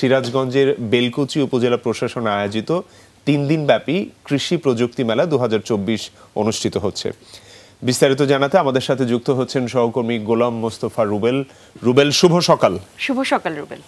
সিরাজগঞ্জের বেলকুচি উপজেলা প্রশাসন আয়োজিত 3 দিনব্যাপী কৃষি প্রযুক্তি মেলা 2024 অনুষ্ঠিত হচ্ছে। বিস্তারিত জানাতে আমাদের সাথে যুক্ত হচ্ছেন সহকর্মী গোলাম মোস্তফা রুবেল। রুবেল, শুভ সকাল। শুভ সকাল রুবেল।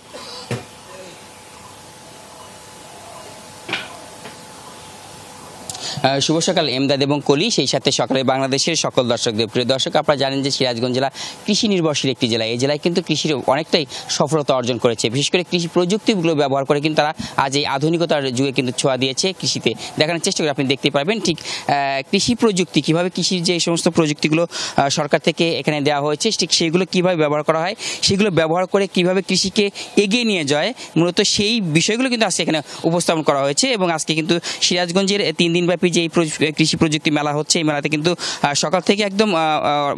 শুভ সকাল এমদাদ এবং কলি, সেই সাথে সকালে বাংলাদেশের সকল দর্শকদের। প্রিয় দর্শক, আপনারা জানেন যে সিরাজগঞ্জ জেলা কৃষি নির্ভরশীল একটি জেলা। এই জেলায় কিন্তু কৃষির অনেকটাই সফলতা অর্জন করেছে। বিশেষ করে কৃষি প্রযুক্তিগুলো ব্যবহার করে কিন্তু তারা আজ এই আধুনিকতার যুগে কিন্তু ছোঁয়া দিয়েছে কৃষিতে। দেখানোর চেষ্টা করে আপনি দেখতে পারবেন ঠিক কৃষি প্রযুক্তি কীভাবে, কৃষির যে সমস্ত প্রযুক্তিগুলো সরকার থেকে এখানে দেওয়া হয়েছে ঠিক সেইগুলো কীভাবে ব্যবহার করা হয়, সেগুলো ব্যবহার করে কীভাবে কৃষিকে এগিয়ে নিয়ে যায়, মূলত সেই বিষয়গুলো কিন্তু আজকে এখানে উপস্থাপন করা হয়েছে। এবং আজকে কিন্তু সিরাজগঞ্জের 3 দিনব্যাপী যে কৃষি প্রযুক্তি মেলা হচ্ছে, এই মেলাতে কিন্তু সকাল থেকে একদম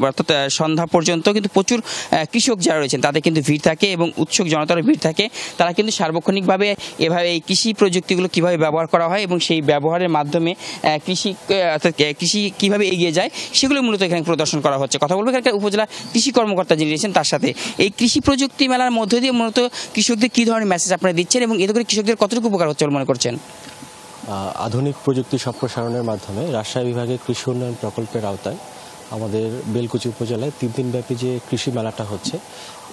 অর্থাৎ সন্ধ্যা পর্যন্ত কিন্তু প্রচুর কৃষক যারা রয়েছেন তাদের কিন্তু ভিড় থাকে এবং উৎসুক জনতারও ভিড় থাকে। তারা কিন্তু সার্বক্ষণিকভাবে এভাবে এই কৃষি প্রযুক্তিগুলো কীভাবে ব্যবহার করা হয় এবং সেই ব্যবহারের মাধ্যমে কৃষি কীভাবে এগিয়ে যায় সেগুলো মূলত এখানে প্রদর্শন করা হচ্ছে। কথা বলবো এখানকার উপজেলা কৃষি কর্মকর্তা যিনি রয়েছেন তার সাথে। এই কৃষি প্রযুক্তি মেলার মধ্য দিয়ে মূলত কৃষকদের কী ধরনের মেসেজ আপনারা দিচ্ছেন এবং এতে করে কৃষকদের কতটুকু উপকার হচ্ছে বলে মনে করছেন? আধুনিক প্রযুক্তি সম্প্রসারণের মাধ্যমে রাজশাহী বিভাগের কৃষি উন্নয়ন প্রকল্পের আওতায় আমাদের বেলকুচি উপজেলায় 3 দিনব্যাপী যে কৃষি মেলাটা হচ্ছে,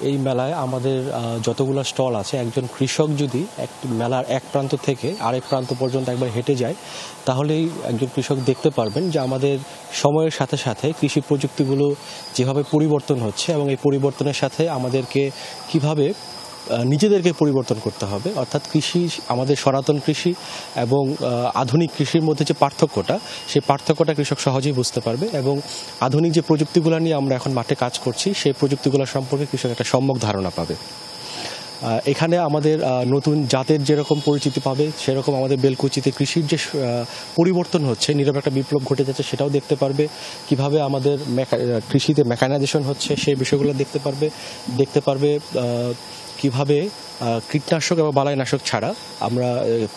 এই মেলায় আমাদের যতগুলো স্টল আছে, একজন কৃষক যদি মেলার এক প্রান্ত থেকে আরেক প্রান্ত পর্যন্ত একবার হেঁটে যায়, তাহলেই একজন কৃষক দেখতে পারবেন যে আমাদের সময়ের সাথে সাথে কৃষি প্রযুক্তিগুলো যেভাবে পরিবর্তন হচ্ছে এবং এই পরিবর্তনের সাথে আমাদেরকে কিভাবে নিজেদেরকে পরিবর্তন করতে হবে। অর্থাৎ কৃষি, আমাদের সনাতন কৃষি এবং আধুনিক কৃষির মধ্যে যে পার্থক্যটা, সেই পার্থক্যটা কৃষক সহজেই বুঝতে পারবে এবং আধুনিক যে প্রযুক্তিগুলো নিয়ে আমরা এখন মাঠে কাজ করছি, সেই প্রযুক্তিগুলো সম্পর্কে কৃষক একটা সম্যক ধারণা পাবে। এখানে আমাদের নতুন জাতের যেরকম পরিচিতি পাবে, সেরকম আমাদের বেলকুচিতে কৃষির যে পরিবর্তন হচ্ছে, নীরব একটা বিপ্লব ঘটে যাচ্ছে, সেটাও দেখতে পারবে। কিভাবে আমাদের কৃষিতে মেকানাইজেশন হচ্ছে সেই বিষয়গুলো দেখতে পারবে কিভাবে কীটনাশক এবং বালাইনাশক ছাড়া আমরা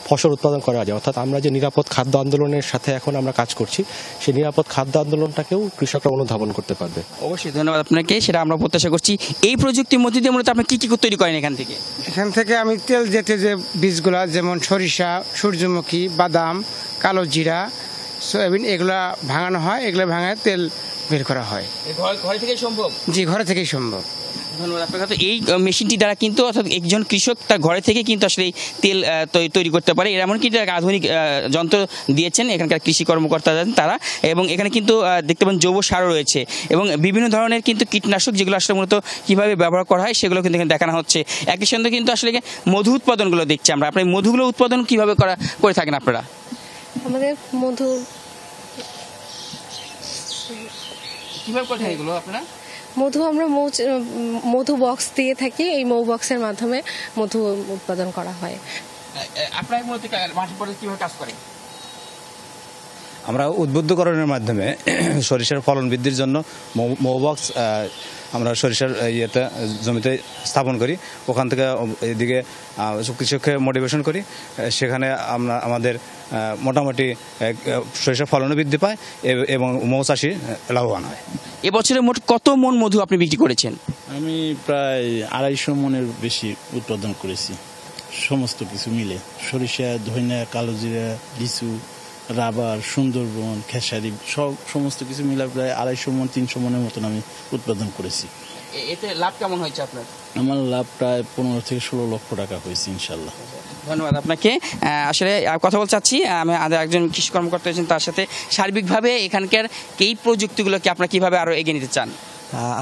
ফসল উৎপাদন করা যায়। অর্থাৎ আমরা যে নিরাপদ খাদ্য আন্দোলনের সাথে এখন আমরা কাজ করছি, সেই নিরাপদ খাদ্য আন্দোলনটাকেও কৃষকরা অনুধাবন করতে পারবে। অবশ্যই ধন্যবাদ আপনাকে, সেটা আমরা প্রত্যাশা করছি। এই প্রযুক্তির মধ্যে দিয়ে মূলত আপনি কী কী তৈরি করেন এখান থেকে? এখান থেকে আমি তেল জাতীয় যে বীজগুলা, যেমন সরিষা, সূর্যমুখী, বাদাম, কালো জিরা, সয়াবিন, এগুলা ভাঙানো হয়। এগুলো ভাঙায় তেল বের করা হয়। ঘরে থেকেই সম্ভব? জি, ঘরে থেকেই সম্ভব। ধন্যবাদ আপনাকে। এই মেশিনটি দ্বারা কিন্তু অর্থাৎ একজন কৃষক তার ঘরে থেকে কিন্তু আসলে এই তেল তৈরি করতে পারে। এমন কিন্তু আধুনিক যন্ত্র দিয়েছেন এখানকার কৃষি কর্মকর্তা তারা। এবং এখানে কিন্তু দেখতে পাবেন জৈব সারও রয়েছে এবং বিভিন্ন ধরনের কিন্তু কীটনাশক, যেগুলো আসলে মূলত কীভাবে ব্যবহার করা হয় সেগুলো কিন্তু এখানে দেখানো হচ্ছে। একই সঙ্গে কিন্তু আসলে মধু উৎপাদনগুলো দেখছি আমরা। আপনার মধুগুলো উৎপাদন কীভাবে করে থাকেন আপনারা? আমাদের মধু কীভাবে করে থাকেন এগুলো আপনারা? মধু আমরা মধু বক্স দিয়ে থাকি। এই মৌ বক্সের মাধ্যমে মধু উৎপাদন করা হয়। আপনার মূলত মাঠের পরে কীভাবে কাজ করে? আমরা উদ্বুদ্ধকরণের মাধ্যমে সরিষার ফলন বৃদ্ধির জন্য মৌ বক্স আমরা সরিষার জমিতে স্থাপন করি। ওখান থেকে এদিকে কৃষককে মোটিভেশন করি। সেখানে আমরা আমাদের মোটামুটি সরিষার ফলনও বৃদ্ধি পায় এবং মৌচাষি লাভবান হয়। এবছরে মোট কত মন মধু আপনি বিক্রি করেছেন? আমি প্রায় 250 মনের বেশি উৎপাদন করেছি, সমস্ত কিছু মিলে। সরিষা, ধনিয়া, কালোজিরা, লিচু, রাবার, সুন্দরবন, খেসারি, সমস্ত কিছু মিলে প্রায় 250 মন 300 মনের মতন আমি উৎপাদন করেছি। এতে লাভ কেমন হয়েছে আপনার? আমার লাভ প্রায় 15 থেকে 16 লক্ষ টাকা হয়েছে ইনশাল্লাহ। ধন্যবাদ আপনাকে। আসলে কথা বলতে চাচ্ছি, আমি একজন কৃষি কর্মকর্তা আছেন, তার সাথে সার্বিকভাবে এখানকার এই প্রযুক্তিগুলোকে আপনারা কীভাবে আরও এগিয়ে নিতে চান?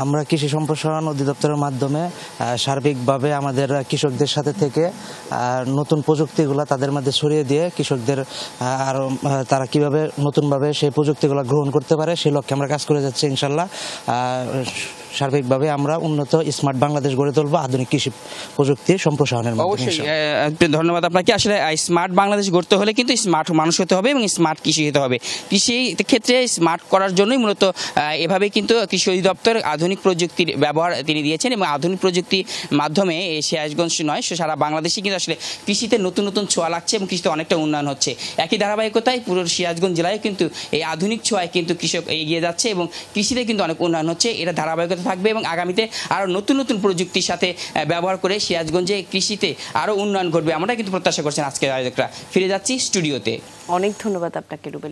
আমরা কৃষি সম্প্রসারণ অধিদপ্তরের মাধ্যমে সার্বিকভাবে আমাদের কৃষকদের সাথে থেকে নতুন প্রযুক্তিগুলো তাদের মধ্যে ছড়িয়ে দিয়ে কৃষকদের আরও তারা কীভাবে নতুনভাবে সেই প্রযুক্তিগুলো গ্রহণ করতে পারে সেই লক্ষ্যে আমরা কাজ করে যাচ্ছি ইনশাল্লাহ। সার্বিকভাবে আমরা উন্নত স্মার্ট বাংলাদেশ গড়ে তুলব আধুনিক কৃষি প্রযুক্তি সম্প্রসারণের মাধ্যমে। অবশ্যই ধন্যবাদ আপনাকে। আসলে স্মার্ট বাংলাদেশ গড়তে হলে কিন্তু স্মার্ট মানুষ হতে হবে এবং স্মার্ট কৃষি হতে হবে। কৃষি ক্ষেত্রে স্মার্ট করার জন্যই মূলত এভাবে কিন্তু কৃষি অধিদপ্তর আধুনিক প্রযুক্তির ব্যবহার তিনি দিয়েছেন এবং আধুনিক প্রযুক্তির মাধ্যমে সিরাজগঞ্জ নয় সারা বাংলাদেশে কিন্তু আসলে কৃষিতে নতুন নতুন ছোঁয়া লাগছে এবং কৃষিতে অনেকটা উন্নয়ন হচ্ছে। একই ধারাবাহিকতায় পুরো সিরাজগঞ্জ জেলায় কিন্তু এই আধুনিক ছোঁয়ায় কিন্তু কৃষক এগিয়ে যাচ্ছে এবং কৃষিতে কিন্তু অনেক উন্নয়ন হচ্ছে। এটা ধারাবাহিকতা সাথে থাকবে এবং আগামীতে আরও নতুন নতুন প্রযুক্তির সাথে ব্যবহার করে সিরাজগঞ্জে কৃষিতে আরও উন্নয়ন ঘটবে আমরা কিন্তু প্রত্যাশা করছেন। আজকের আয়োজকরা ফিরে যাচ্ছি স্টুডিওতে। অনেক ধন্যবাদ আপনাকে রুবেল।